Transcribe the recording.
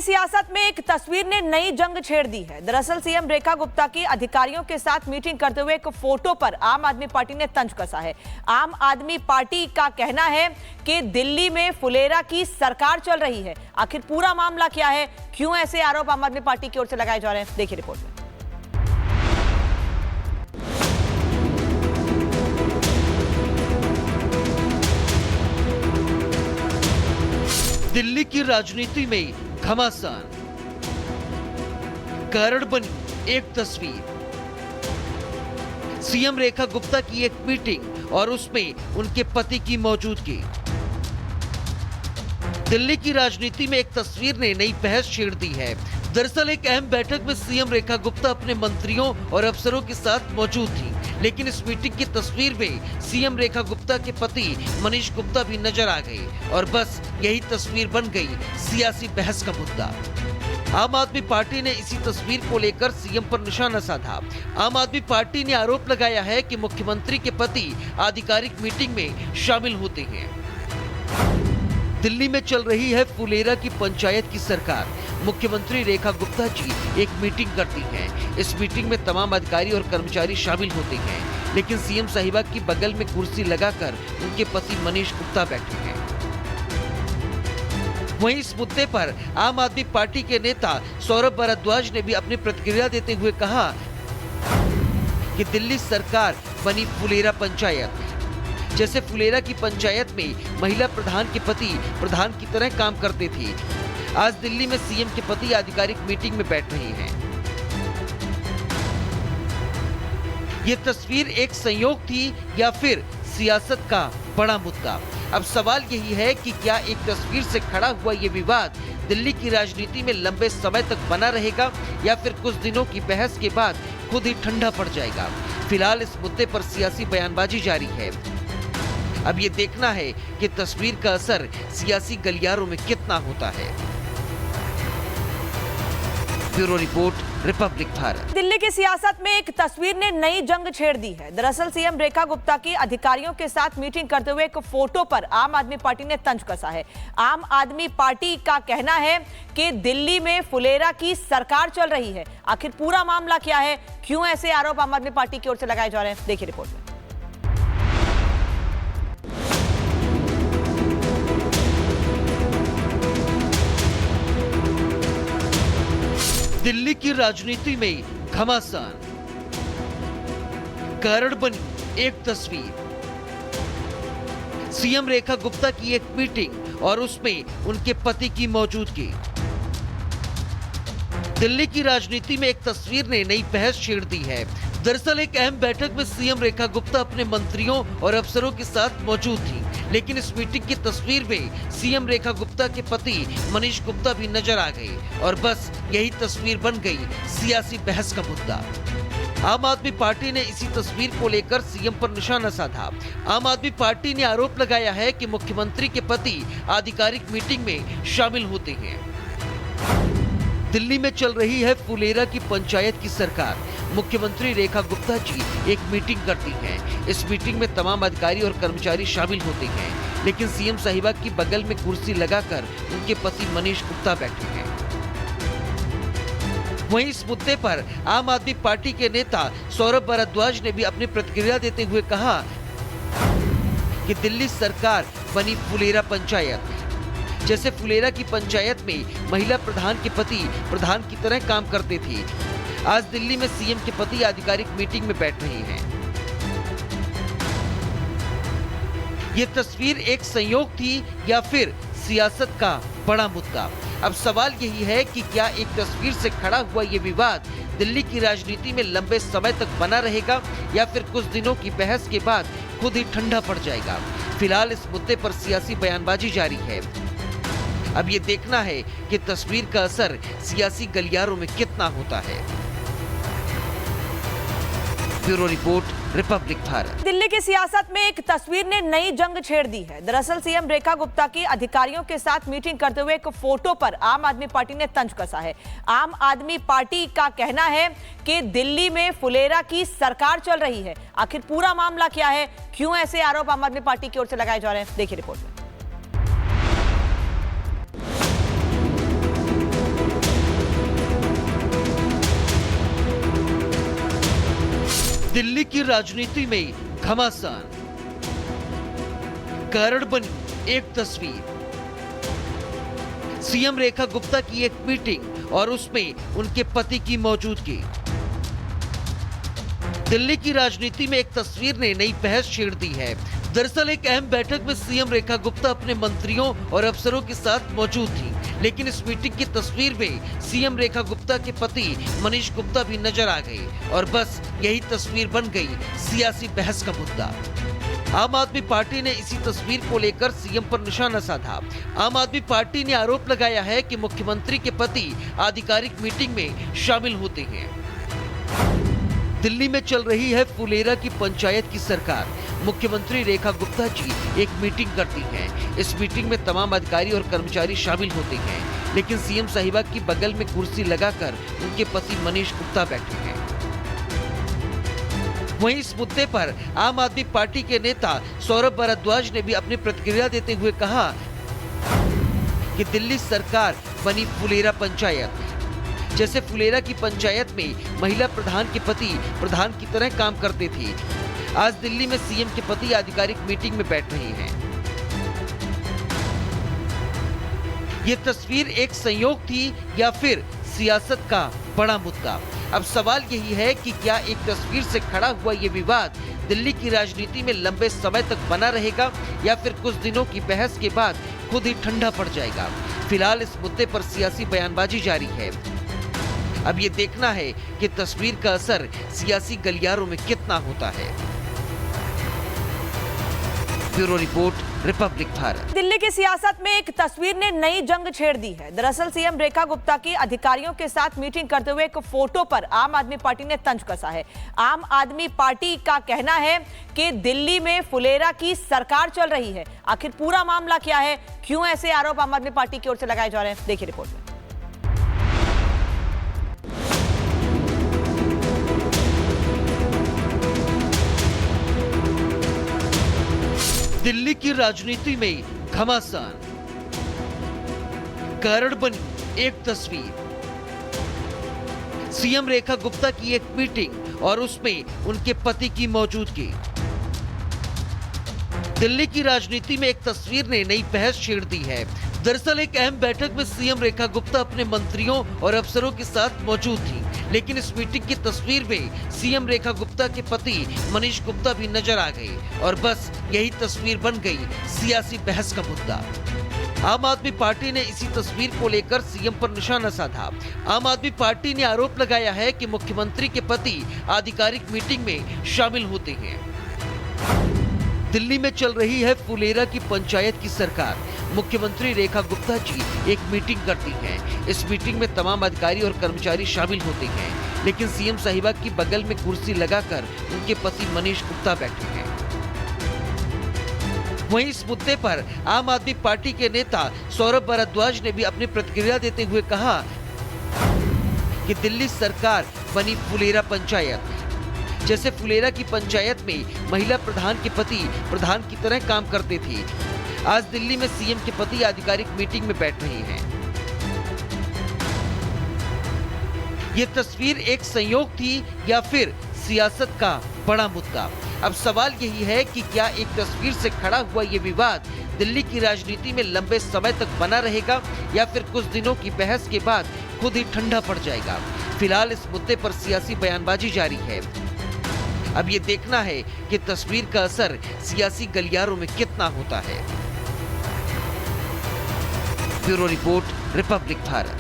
सियासत में एक तस्वीर ने नई जंग छेड़ दी है। दरअसल सीएम रेखा गुप्ता की अधिकारियों के साथ मीटिंग करते हुए एक फोटो पर आम आदमी पार्टी ने तंज कसा है। आम आदमी पार्टी का कहना है कि दिल्ली में फुलेरा की सरकार चल रही है। आखिर पूरा मामला क्या है, क्यों ऐसे आरोप आम आदमी पार्टी की ओर से लगाए जा रहे हैं, देखिए रिपोर्ट में। दिल्ली की राजनीति में घमासान, कारण बनी एक तस्वीर। सीएम रेखा गुप्ता की एक मीटिंग और उसमें उनके पति की मौजूदगी। दिल्ली की राजनीति में एक तस्वीर ने नई बहस छेड़ दी है। दरअसल एक अहम बैठक में सीएम रेखा गुप्ता अपने मंत्रियों और अफसरों के साथ मौजूद थी, लेकिन इस मीटिंग की तस्वीर में सीएम रेखा गुप्ता के पति मनीष गुप्ता भी नजर आ गए और बस यही तस्वीर बन गई सियासी बहस का मुद्दा। आम आदमी पार्टी ने इसी तस्वीर को लेकर सीएम पर निशाना साधा। आम आदमी पार्टी ने आरोप लगाया है कि मुख्यमंत्री के पति आधिकारिक मीटिंग में शामिल होते हैं। दिल्ली में चल रही है फुलेरा की पंचायत की सरकार। मुख्यमंत्री रेखा गुप्ता जी एक मीटिंग करती हैं। इस मीटिंग में तमाम अधिकारी और कर्मचारी शामिल होते हैं, लेकिन सीएम साहिबा की बगल में कुर्सी लगाकर उनके पति मनीष गुप्ता बैठे हैं। वहीं इस मुद्दे पर आम आदमी पार्टी के नेता सौरभ भारद्वाज ने भी अपनी प्रतिक्रिया देते हुए कहा कि दिल्ली सरकार बनी फुलेरा पंचायत। जैसे फुलेरा की पंचायत में महिला प्रधान के पति प्रधान की तरह काम करते थे, आज दिल्ली में सीएम के पति आधिकारिक मीटिंग में बैठ रहे हैं। ये तस्वीर एक संयोग थी या फिर सियासत का बड़ा मुद्दा। अब सवाल यही है कि क्या एक तस्वीर से खड़ा हुआ ये विवाद दिल्ली की राजनीति में लंबे समय तक बना रहेगा या फिर कुछ दिनों की बहस के बाद खुद ही ठंडा पड़ जाएगा। फिलहाल इस मुद्दे पर सियासी बयानबाजी जारी है। अब ये देखना है कि तस्वीर का असर सियासी गलियारों में कितना होता है। Bureau report, Republic Bharat. Delhi की सियासत में एक तस्वीर ने नई जंग छेड़ दी है। दरअसल सीएम रेखा गुप्ता की अधिकारियों के साथ मीटिंग करते हुए एक फोटो पर आम आदमी पार्टी ने तंज कसा है। आम आदमी पार्टी का कहना है कि दिल्ली में फुलेरा की सरकार चल रही है। आखिर पूरा मामला क्या है, क्यों ऐसे आरोप आम आदमी पार्टी की ओर से लगाए जा रहे हैं, देखिए रिपोर्ट में। दिल्ली की राजनीति में घमासान, कारण बनी एक तस्वीर। सीएम रेखा गुप्ता की एक मीटिंग और उसमें उनके पति की मौजूदगी। दिल्ली की राजनीति में एक तस्वीर ने नई बहस छेड़ दी है। दरअसल एक अहम बैठक में सीएम रेखा गुप्ता अपने मंत्रियों और अफसरों के साथ मौजूद थी, लेकिन इस मीटिंग की तस्वीर में सीएम रेखा गुप्ता के पति मनीष गुप्ता भी नजर आ गए और बस यही तस्वीर बन गई सियासी बहस का मुद्दा। आम आदमी पार्टी ने इसी तस्वीर को लेकर सीएम पर निशाना साधा। आम आदमी पार्टी ने आरोप लगाया है कि मुख्यमंत्री के पति आधिकारिक मीटिंग में शामिल होते हैं। दिल्ली में चल रही है फुलेरा की पंचायत की सरकार। मुख्यमंत्री रेखा गुप्ता जी एक मीटिंग करती हैं। इस मीटिंग में तमाम अधिकारी और कर्मचारी शामिल होते हैं, लेकिन सीएम साहिबा की बगल में कुर्सी लगाकर उनके पति मनीष गुप्ता बैठे हैं। वहीं इस मुद्दे पर आम आदमी पार्टी के नेता सौरभ भारद्वाज ने भी अपनी प्रतिक्रिया देते हुए कहा कि दिल्ली सरकार बनी फुलेरा पंचायत। जैसे फुलेरा की पंचायत में महिला प्रधान के पति प्रधान की तरह काम करते थे, आज दिल्ली में सीएम के पति आधिकारिक मीटिंग में बैठ रहे हैं। ये तस्वीर एक संयोग थी या फिर सियासत का बड़ा मुद्दा। अब सवाल यही है कि क्या एक तस्वीर से खड़ा हुआ ये विवाद दिल्ली की राजनीति में लंबे समय तक बना रहेगा या फिर कुछ दिनों की बहस के बाद खुद ही ठंडा पड़ जाएगा। फिलहाल इस मुद्दे पर सियासी बयानबाजी जारी है। अब ये देखना है कि तस्वीर का असर सियासी गलियारों में कितना होता है। Bureau report, Republic Bharat. Delhi की सियासत में एक तस्वीर ने नई जंग छेड़ दी है। दरअसल सीएम रेखा गुप्ता की अधिकारियों के साथ मीटिंग करते हुए एक फोटो पर आम आदमी पार्टी ने तंज कसा है। आम आदमी पार्टी का कहना है कि दिल्ली में फुलेरा की सरकार चल रही है। आखिर पूरा मामला क्या है, क्यों ऐसे आरोप आम आदमी पार्टी की ओर से लगाए जा रहे हैं, देखिए रिपोर्ट में। दिल्ली की राजनीति में घमासान, कारण बनी एक तस्वीर। सीएम रेखा गुप्ता की एक मीटिंग और उसमें उनके पति की मौजूदगी। दिल्ली की राजनीति में एक तस्वीर ने नई बहस छेड़ दी है। दरअसल एक अहम बैठक में सीएम रेखा गुप्ता अपने मंत्रियों और अफसरों के साथ मौजूद थी, लेकिन इस मीटिंग की तस्वीर में सीएम रेखा गुप्ता के पति मनीष गुप्ता भी नजर आ गए और बस यही तस्वीर बन गई सियासी बहस का मुद्दा। आम आदमी पार्टी ने इसी तस्वीर को लेकर सीएम पर निशाना साधा। आम आदमी पार्टी ने आरोप लगाया है कि मुख्यमंत्री के पति आधिकारिक मीटिंग में शामिल होते हैं। दिल्ली में चल रही है फुलेरा की पंचायत की सरकार। मुख्यमंत्री रेखा गुप्ता जी एक मीटिंग करती हैं। इस मीटिंग में तमाम अधिकारी और कर्मचारी शामिल होते हैं, लेकिन सीएम साहिबा की बगल में कुर्सी लगाकर उनके पति मनीष गुप्ता बैठे हैं। वहीं इस मुद्दे पर आम आदमी पार्टी के नेता सौरभ भारद्वाज ने भी अपनी प्रतिक्रिया देते हुए कहा कि दिल्ली सरकार बनी फुलेरा पंचायत। जैसे फुलेरा की पंचायत में महिला प्रधान के पति प्रधान की तरह काम करते थे, आज दिल्ली में सीएम के पति आधिकारिक मीटिंग में बैठ रहे हैं। ये तस्वीर एक संयोग थी या फिर सियासत का बड़ा मुद्दा? अब सवाल यही है कि क्या एक तस्वीर से खड़ा हुआ ये विवाद दिल्ली की राजनीति में लंबे समय तक बना रहेगा या फिर कुछ दिनों की बहस के बाद खुद ही ठंडा पड़ जाएगा? फिलहाल इस मुद्दे पर सियासी बयानबाजी जारी है। अब ये देखना है कि तस्वीर का असर सियासी गलियारों में कितना होता है। Bureau report, Republic Bharat. Delhi की सियासत में एक तस्वीर ने नई जंग छेड़ दी है। दरअसल सीएम रेखा गुप्ता की अधिकारियों के साथ मीटिंग करते हुए एक फोटो पर आम आदमी पार्टी ने तंज कसा है। आम आदमी पार्टी का कहना है कि दिल्ली में फुलेरा की सरकार चल रही है। आखिर पूरा मामला क्या है, क्यों ऐसे आरोप आम आदमी पार्टी की ओर से लगाए जा रहे हैं, देखिए रिपोर्ट में। दिल्ली की राजनीति में घमासान, कारण बनी एक तस्वीर। सीएम रेखा गुप्ता की एक मीटिंग और उसमें उनके पति की मौजूदगी। दिल्ली की राजनीति में एक तस्वीर ने नई बहस छेड़ दी है। दरअसल एक अहम बैठक में सीएम रेखा गुप्ता अपने मंत्रियों और अफसरों के साथ मौजूद थी, लेकिन इस मीटिंग की तस्वीर में सीएम रेखा गुप्ता के पति मनीष गुप्ता भी नजर आ गए और बस यही तस्वीर बन गई सियासी बहस का मुद्दा। आम आदमी पार्टी ने इसी तस्वीर को लेकर सीएम पर निशाना साधा। आम आदमी पार्टी ने आरोप लगाया है कि मुख्यमंत्री के पति आधिकारिक मीटिंग में शामिल होते हैं। दिल्ली में चल रही है फुलेरा की पंचायत की सरकार। मुख्यमंत्री रेखा गुप्ता जी एक मीटिंग करती हैं। इस मीटिंग में तमाम अधिकारी और कर्मचारी शामिल होते हैं, लेकिन सीएम साहिबा की बगल में कुर्सी लगाकर उनके पति मनीष गुप्ता बैठे हैं। वहीं इस मुद्दे पर आम आदमी पार्टी के नेता सौरभ भारद्वाज ने भी अपनी प्रतिक्रिया देते हुए कहा कि दिल्ली सरकार बनी फुलेरा पंचायत। जैसे फुलेरा की पंचायत में महिला प्रधान के पति प्रधान की तरह काम करते थे, आज दिल्ली में सीएम के पति आधिकारिक मीटिंग में बैठ रहे हैं। ये तस्वीर एक संयोग थी या फिर सियासत का बड़ा मुद्दा? अब सवाल यही है कि क्या एक तस्वीर से खड़ा हुआ ये विवाद दिल्ली की राजनीति में लंबे समय तक बना रहेगा या फिर कुछ दिनों की बहस के बाद खुद ही ठंडा पड़ जाएगा? फिलहाल इस मुद्दे पर सियासी बयानबाजी जारी है। अब ये देखना है कि तस्वीर का असर सियासी गलियारों में कितना होता है। Bureau report, Republic Bharat.